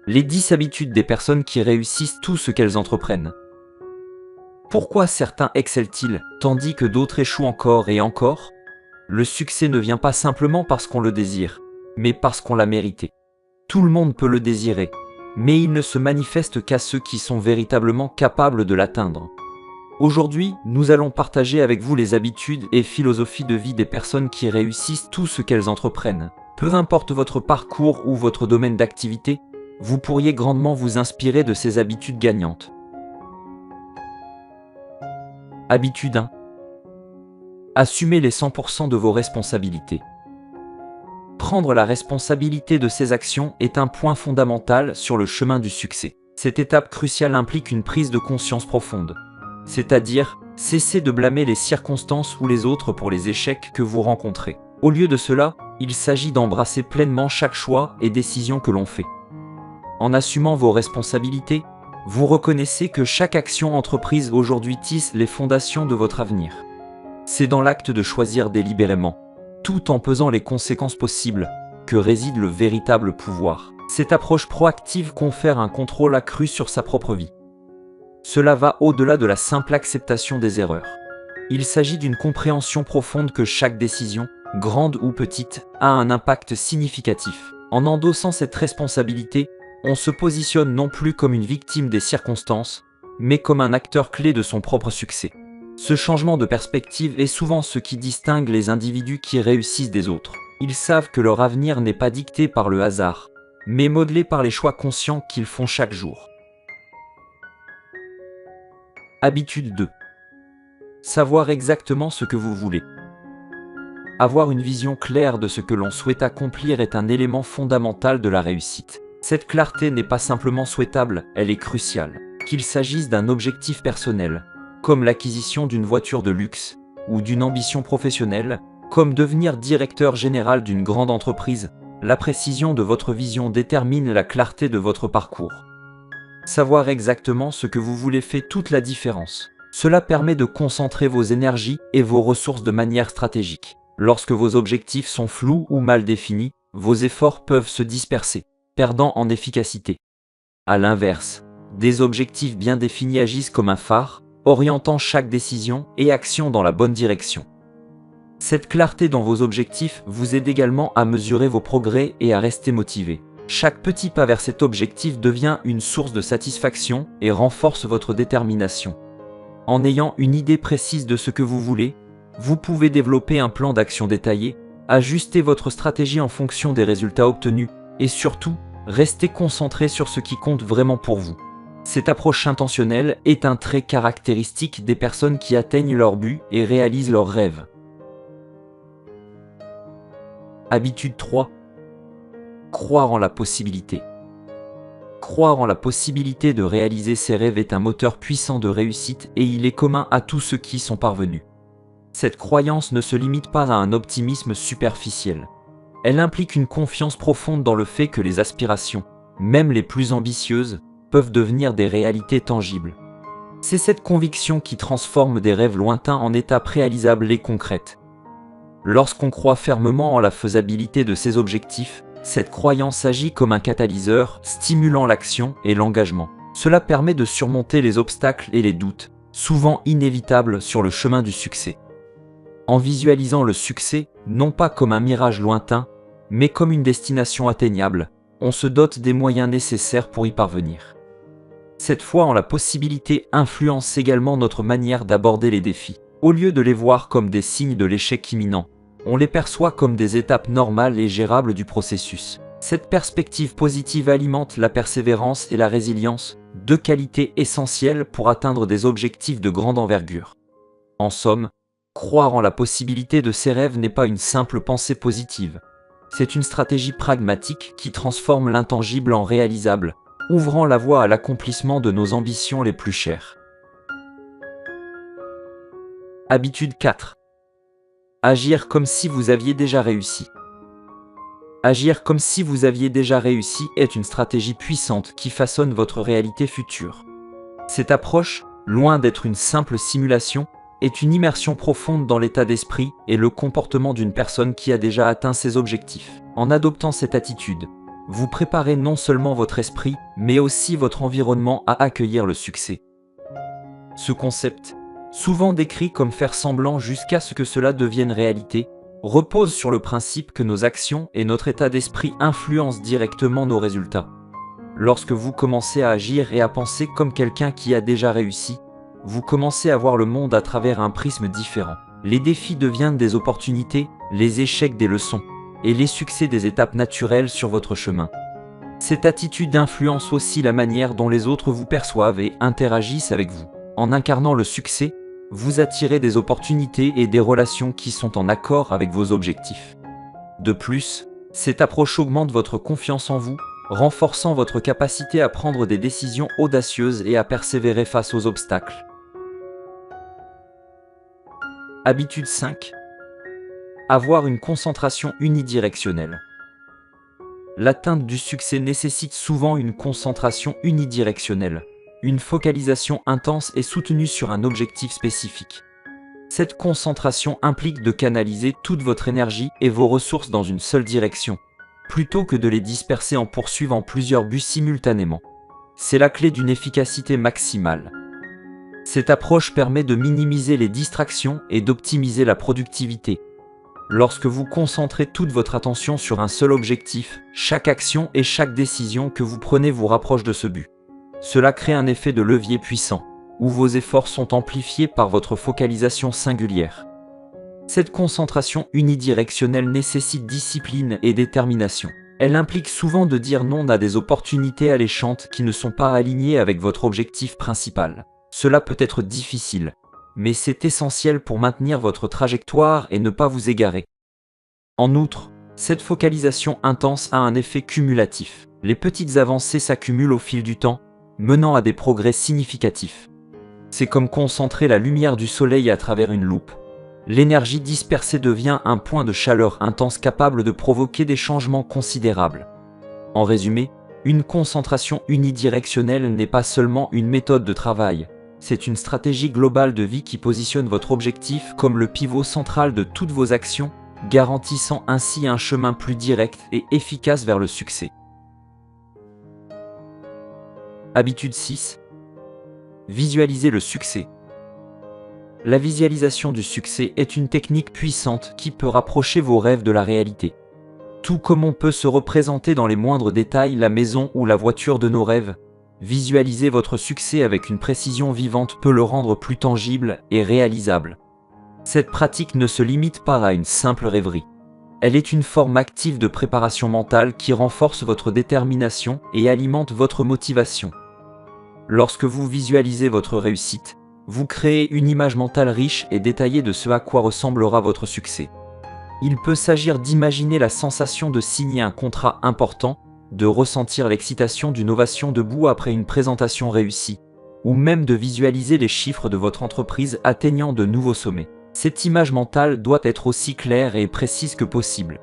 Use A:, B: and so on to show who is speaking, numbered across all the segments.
A: Les 10 habitudes des personnes qui réussissent tout ce qu'elles entreprennent. Pourquoi certains excellent-ils, tandis que d'autres échouent encore et encore? Le succès ne vient pas simplement parce qu'on le désire, mais parce qu'on l'a mérité. Tout le monde peut le désirer, mais il ne se manifeste qu'à ceux qui sont véritablement capables de l'atteindre. Aujourd'hui, nous allons partager avec vous les habitudes et philosophies de vie des personnes qui réussissent tout ce qu'elles entreprennent. Peu importe votre parcours ou votre domaine d'activité, vous pourriez grandement vous inspirer de ces habitudes gagnantes. Habitude 1. Assumez les 100% de vos responsabilités. Prendre la responsabilité de ses actions est un point fondamental sur le chemin du succès. Cette étape cruciale implique une prise de conscience profonde. C'est-à-dire, cesser de blâmer les circonstances ou les autres pour les échecs que vous rencontrez. Au lieu de cela, il s'agit d'embrasser pleinement chaque choix et décision que l'on fait. En assumant vos responsabilités, vous reconnaissez que chaque action entreprise aujourd'hui tisse les fondations de votre avenir. C'est dans l'acte de choisir délibérément, tout en pesant les conséquences possibles, que réside le véritable pouvoir. Cette approche proactive confère un contrôle accru sur sa propre vie. Cela va au-delà de la simple acceptation des erreurs. Il s'agit d'une compréhension profonde que chaque décision, grande ou petite, a un impact significatif. En endossant cette responsabilité, on se positionne non plus comme une victime des circonstances, mais comme un acteur clé de son propre succès. Ce changement de perspective est souvent ce qui distingue les individus qui réussissent des autres. Ils savent que leur avenir n'est pas dicté par le hasard, mais modelé par les choix conscients qu'ils font chaque jour. Habitude 2. Savoir exactement ce que vous voulez. Avoir une vision claire de ce que l'on souhaite accomplir est un élément fondamental de la réussite. Cette clarté n'est pas simplement souhaitable, elle est cruciale. Qu'il s'agisse d'un objectif personnel, comme l'acquisition d'une voiture de luxe, ou d'une ambition professionnelle, comme devenir directeur général d'une grande entreprise, la précision de votre vision détermine la clarté de votre parcours. Savoir exactement ce que vous voulez fait toute la différence. Cela permet de concentrer vos énergies et vos ressources de manière stratégique. Lorsque vos objectifs sont flous ou mal définis, vos efforts peuvent se disperser, perdant en efficacité. À l'inverse, des objectifs bien définis agissent comme un phare, orientant chaque décision et action dans la bonne direction. Cette clarté dans vos objectifs vous aide également à mesurer vos progrès et à rester motivé. Chaque petit pas vers cet objectif devient une source de satisfaction et renforce votre détermination. En ayant une idée précise de ce que vous voulez, vous pouvez développer un plan d'action détaillé, ajuster votre stratégie en fonction des résultats obtenus et surtout, rester concentré sur ce qui compte vraiment pour vous. Cette approche intentionnelle est un trait caractéristique des personnes qui atteignent leur but et réalisent leurs rêves. Habitude 3. Croire en la possibilité. Croire en la possibilité de réaliser ses rêves est un moteur puissant de réussite et il est commun à tous ceux qui y sont parvenus. Cette croyance ne se limite pas à un optimisme superficiel. Elle implique une confiance profonde dans le fait que les aspirations, même les plus ambitieuses, peuvent devenir des réalités tangibles. C'est cette conviction qui transforme des rêves lointains en étapes réalisables et concrètes. Lorsqu'on croit fermement en la faisabilité de ses objectifs, cette croyance agit comme un catalyseur, stimulant l'action et l'engagement. Cela permet de surmonter les obstacles et les doutes, souvent inévitables sur le chemin du succès. En visualisant le succès, non pas comme un mirage lointain, mais comme une destination atteignable, on se dote des moyens nécessaires pour y parvenir. Cette foi en la possibilité influence également notre manière d'aborder les défis. Au lieu de les voir comme des signes de l'échec imminent, on les perçoit comme des étapes normales et gérables du processus. Cette perspective positive alimente la persévérance et la résilience, deux qualités essentielles pour atteindre des objectifs de grande envergure. En somme, croire en la possibilité de ses rêves n'est pas une simple pensée positive. C'est une stratégie pragmatique qui transforme l'intangible en réalisable, ouvrant la voie à l'accomplissement de nos ambitions les plus chères. Habitude 4. Agir comme si vous aviez déjà réussi. Agir comme si vous aviez déjà réussi est une stratégie puissante qui façonne votre réalité future. Cette approche, loin d'être une simple simulation, est une immersion profonde dans l'état d'esprit et le comportement d'une personne qui a déjà atteint ses objectifs. En adoptant cette attitude, vous préparez non seulement votre esprit, mais aussi votre environnement à accueillir le succès. Ce concept, souvent décrit comme faire semblant jusqu'à ce que cela devienne réalité, repose sur le principe que nos actions et notre état d'esprit influencent directement nos résultats. Lorsque vous commencez à agir et à penser comme quelqu'un qui a déjà réussi, vous commencez à voir le monde à travers un prisme différent. Les défis deviennent des opportunités, les échecs des leçons, et les succès des étapes naturelles sur votre chemin. Cette attitude influence aussi la manière dont les autres vous perçoivent et interagissent avec vous. En incarnant le succès, vous attirez des opportunités et des relations qui sont en accord avec vos objectifs. De plus, cette approche augmente votre confiance en vous, renforçant votre capacité à prendre des décisions audacieuses et à persévérer face aux obstacles. Habitude 5. Avoir une concentration unidirectionnelle. L'atteinte du succès nécessite souvent une concentration unidirectionnelle, une focalisation intense et soutenue sur un objectif spécifique. Cette concentration implique de canaliser toute votre énergie et vos ressources dans une seule direction, plutôt que de les disperser en poursuivant plusieurs buts simultanément. C'est la clé d'une efficacité maximale. Cette approche permet de minimiser les distractions et d'optimiser la productivité. Lorsque vous concentrez toute votre attention sur un seul objectif, chaque action et chaque décision que vous prenez vous rapproche de ce but. Cela crée un effet de levier puissant, où vos efforts sont amplifiés par votre focalisation singulière. Cette concentration unidirectionnelle nécessite discipline et détermination. Elle implique souvent de dire non à des opportunités alléchantes qui ne sont pas alignées avec votre objectif principal. Cela peut être difficile, mais c'est essentiel pour maintenir votre trajectoire et ne pas vous égarer. En outre, cette focalisation intense a un effet cumulatif. Les petites avancées s'accumulent au fil du temps, menant à des progrès significatifs. C'est comme concentrer la lumière du soleil à travers une loupe. L'énergie dispersée devient un point de chaleur intense capable de provoquer des changements considérables. En résumé, une concentration unidirectionnelle n'est pas seulement une méthode de travail, c'est une stratégie globale de vie qui positionne votre objectif comme le pivot central de toutes vos actions, garantissant ainsi un chemin plus direct et efficace vers le succès. Habitude 6. Visualiser le succès. La visualisation du succès est une technique puissante qui peut rapprocher vos rêves de la réalité. Tout comme on peut se représenter dans les moindres détails la maison ou la voiture de nos rêves, visualiser votre succès avec une précision vivante peut le rendre plus tangible et réalisable. Cette pratique ne se limite pas à une simple rêverie. Elle est une forme active de préparation mentale qui renforce votre détermination et alimente votre motivation. Lorsque vous visualisez votre réussite, vous créez une image mentale riche et détaillée de ce à quoi ressemblera votre succès. Il peut s'agir d'imaginer la sensation de signer un contrat important, de ressentir l'excitation d'une ovation debout après une présentation réussie, ou même de visualiser les chiffres de votre entreprise atteignant de nouveaux sommets. Cette image mentale doit être aussi claire et précise que possible.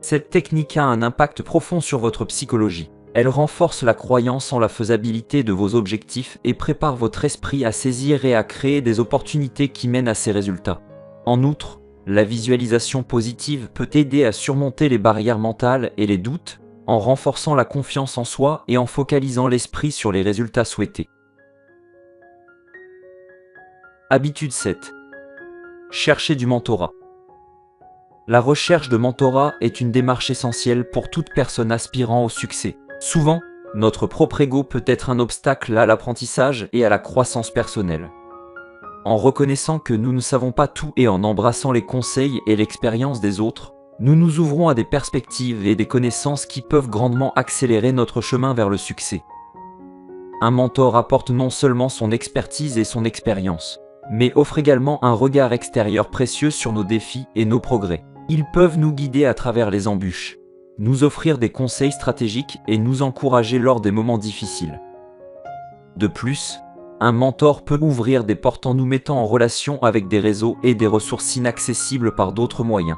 A: Cette technique a un impact profond sur votre psychologie. Elle renforce la croyance en la faisabilité de vos objectifs et prépare votre esprit à saisir et à créer des opportunités qui mènent à ces résultats. En outre, la visualisation positive peut aider à surmonter les barrières mentales et les doutes, en renforçant la confiance en soi et en focalisant l'esprit sur les résultats souhaités. Habitude 7. Chercher du mentorat. La recherche de mentorat est une démarche essentielle pour toute personne aspirant au succès. Souvent, notre propre ego peut être un obstacle à l'apprentissage et à la croissance personnelle. En reconnaissant que nous ne savons pas tout et en embrassant les conseils et l'expérience des autres, nous nous ouvrons à des perspectives et des connaissances qui peuvent grandement accélérer notre chemin vers le succès. Un mentor apporte non seulement son expertise et son expérience, mais offre également un regard extérieur précieux sur nos défis et nos progrès. Ils peuvent nous guider à travers les embûches, nous offrir des conseils stratégiques et nous encourager lors des moments difficiles. De plus, un mentor peut ouvrir des portes en nous mettant en relation avec des réseaux et des ressources inaccessibles par d'autres moyens.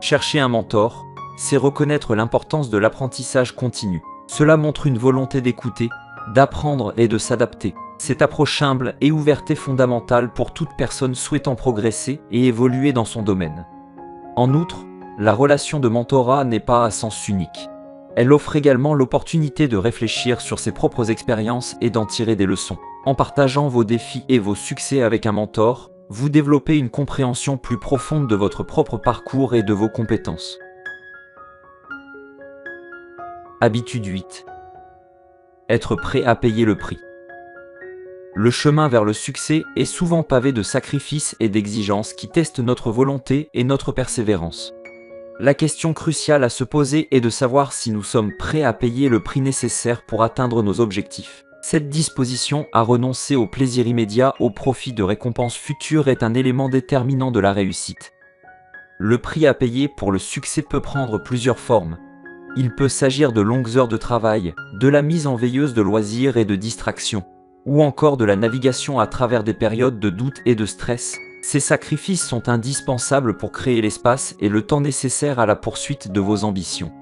A: Chercher un mentor, c'est reconnaître l'importance de l'apprentissage continu. Cela montre une volonté d'écouter, d'apprendre et de s'adapter. Cette approche humble et ouverte est fondamentale pour toute personne souhaitant progresser et évoluer dans son domaine. En outre, la relation de mentorat n'est pas à sens unique. Elle offre également l'opportunité de réfléchir sur ses propres expériences et d'en tirer des leçons. En partageant vos défis et vos succès avec un mentor, vous développez une compréhension plus profonde de votre propre parcours et de vos compétences. Habitude 8. Être prêt à payer le prix. Le chemin vers le succès est souvent pavé de sacrifices et d'exigences qui testent notre volonté et notre persévérance. La question cruciale à se poser est de savoir si nous sommes prêts à payer le prix nécessaire pour atteindre nos objectifs. Cette disposition à renoncer au plaisir immédiat au profit de récompenses futures est un élément déterminant de la réussite. Le prix à payer pour le succès peut prendre plusieurs formes. Il peut s'agir de longues heures de travail, de la mise en veilleuse de loisirs et de distractions, ou encore de la navigation à travers des périodes de doute et de stress. Ces sacrifices sont indispensables pour créer l'espace et le temps nécessaires à la poursuite de vos ambitions.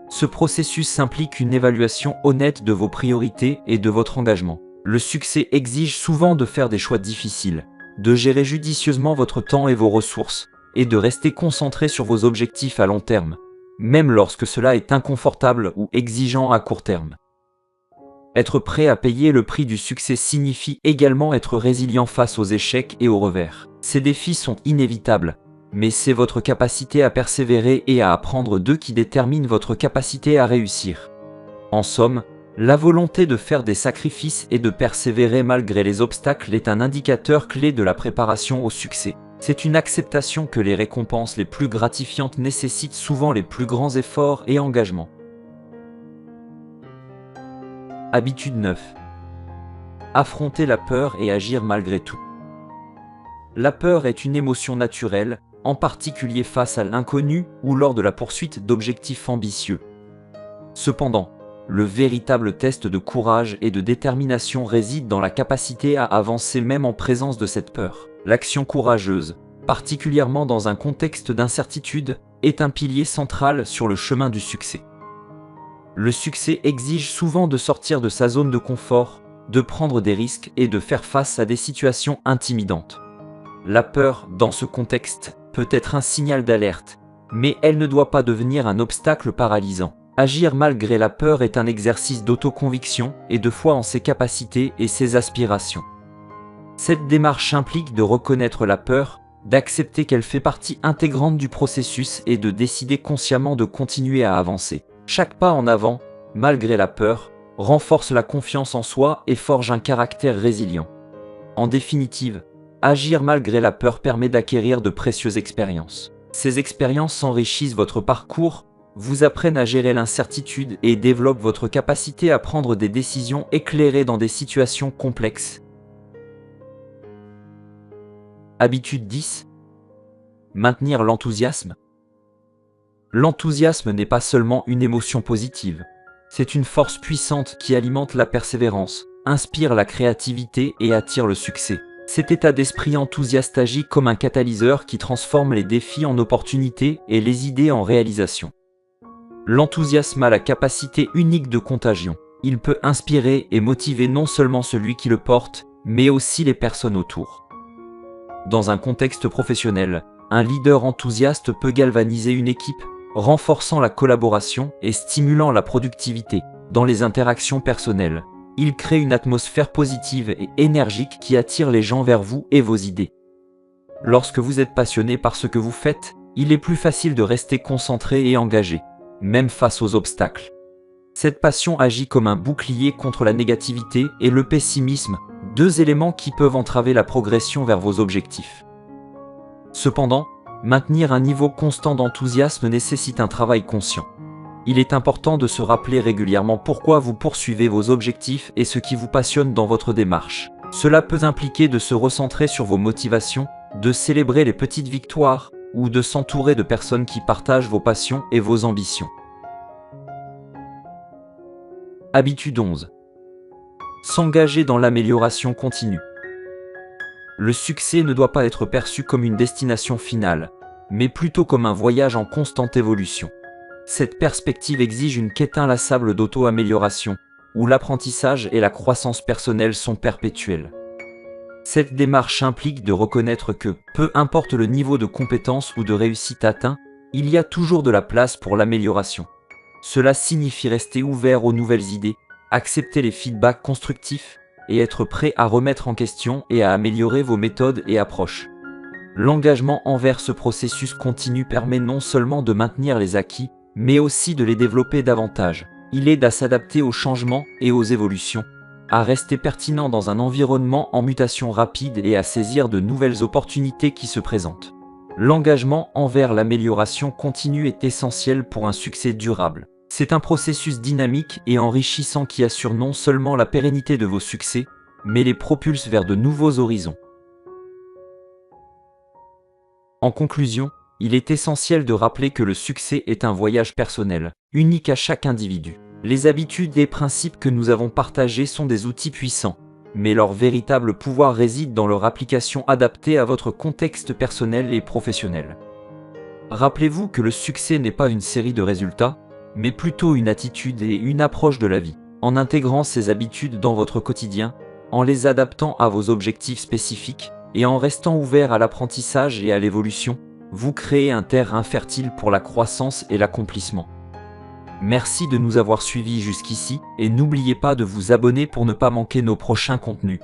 A: Ce processus implique une évaluation honnête de vos priorités et de votre engagement. Le succès exige souvent de faire des choix difficiles, de gérer judicieusement votre temps et vos ressources, et de rester concentré sur vos objectifs à long terme, même lorsque cela est inconfortable ou exigeant à court terme. Être prêt à payer le prix du succès signifie également être résilient face aux échecs et aux revers. Ces défis sont inévitables, mais c'est votre capacité à persévérer et à apprendre d'eux qui détermine votre capacité à réussir. En somme, la volonté de faire des sacrifices et de persévérer malgré les obstacles est un indicateur clé de la préparation au succès. C'est une acceptation que les récompenses les plus gratifiantes nécessitent souvent les plus grands efforts et engagements. Habitude 9. Affronter la peur et agir malgré tout. La peur est une émotion naturelle, en particulier face à l'inconnu ou lors de la poursuite d'objectifs ambitieux. Cependant, le véritable test de courage et de détermination réside dans la capacité à avancer même en présence de cette peur. L'action courageuse, particulièrement dans un contexte d'incertitude, est un pilier central sur le chemin du succès. Le succès exige souvent de sortir de sa zone de confort, de prendre des risques et de faire face à des situations intimidantes. La peur, dans ce contexte, peut être un signal d'alerte, mais elle ne doit pas devenir un obstacle paralysant. Agir malgré la peur est un exercice d'autoconviction et de foi en ses capacités et ses aspirations. Cette démarche implique de reconnaître la peur, d'accepter qu'elle fait partie intégrante du processus et de décider consciemment de continuer à avancer. Chaque pas en avant, malgré la peur, renforce la confiance en soi et forge un caractère résilient. En définitive, agir malgré la peur permet d'acquérir de précieuses expériences. Ces expériences enrichissent votre parcours, vous apprennent à gérer l'incertitude et développent votre capacité à prendre des décisions éclairées dans des situations complexes. Habitude 10. Maintenir l'enthousiasme. L'enthousiasme n'est pas seulement une émotion positive. C'est une force puissante qui alimente la persévérance, inspire la créativité et attire le succès. Cet état d'esprit enthousiaste agit comme un catalyseur qui transforme les défis en opportunités et les idées en réalisations. L'enthousiasme a la capacité unique de contagion. Il peut inspirer et motiver non seulement celui qui le porte, mais aussi les personnes autour. Dans un contexte professionnel, un leader enthousiaste peut galvaniser une équipe, renforçant la collaboration et stimulant la productivité. Dans les interactions personnelles, il crée une atmosphère positive et énergique qui attire les gens vers vous et vos idées. Lorsque vous êtes passionné par ce que vous faites, il est plus facile de rester concentré et engagé, même face aux obstacles. Cette passion agit comme un bouclier contre la négativité et le pessimisme, deux éléments qui peuvent entraver la progression vers vos objectifs. Cependant, maintenir un niveau constant d'enthousiasme nécessite un travail conscient. Il est important de se rappeler régulièrement pourquoi vous poursuivez vos objectifs et ce qui vous passionne dans votre démarche. Cela peut impliquer de se recentrer sur vos motivations, de célébrer les petites victoires, ou de s'entourer de personnes qui partagent vos passions et vos ambitions. Habitude 11. S'engager dans l'amélioration continue. Le succès ne doit pas être perçu comme une destination finale, mais plutôt comme un voyage en constante évolution. Cette perspective exige une quête inlassable d'auto-amélioration, où l'apprentissage et la croissance personnelle sont perpétuels. Cette démarche implique de reconnaître que, peu importe le niveau de compétence ou de réussite atteint, il y a toujours de la place pour l'amélioration. Cela signifie rester ouvert aux nouvelles idées, accepter les feedbacks constructifs et être prêt à remettre en question et à améliorer vos méthodes et approches. L'engagement envers ce processus continu permet non seulement de maintenir les acquis, mais aussi de les développer davantage. Il aide à s'adapter aux changements et aux évolutions, à rester pertinent dans un environnement en mutation rapide et à saisir de nouvelles opportunités qui se présentent. L'engagement envers l'amélioration continue est essentiel pour un succès durable. C'est un processus dynamique et enrichissant qui assure non seulement la pérennité de vos succès, mais les propulse vers de nouveaux horizons. En conclusion, il est essentiel de rappeler que le succès est un voyage personnel, unique à chaque individu. Les habitudes et principes que nous avons partagés sont des outils puissants, mais leur véritable pouvoir réside dans leur application adaptée à votre contexte personnel et professionnel. Rappelez-vous que le succès n'est pas une série de résultats, mais plutôt une attitude et une approche de la vie. En intégrant ces habitudes dans votre quotidien, en les adaptant à vos objectifs spécifiques, et en restant ouvert à l'apprentissage et à l'évolution, vous créez un terrain fertile pour la croissance et l'accomplissement. Merci de nous avoir suivis jusqu'ici et n'oubliez pas de vous abonner pour ne pas manquer nos prochains contenus.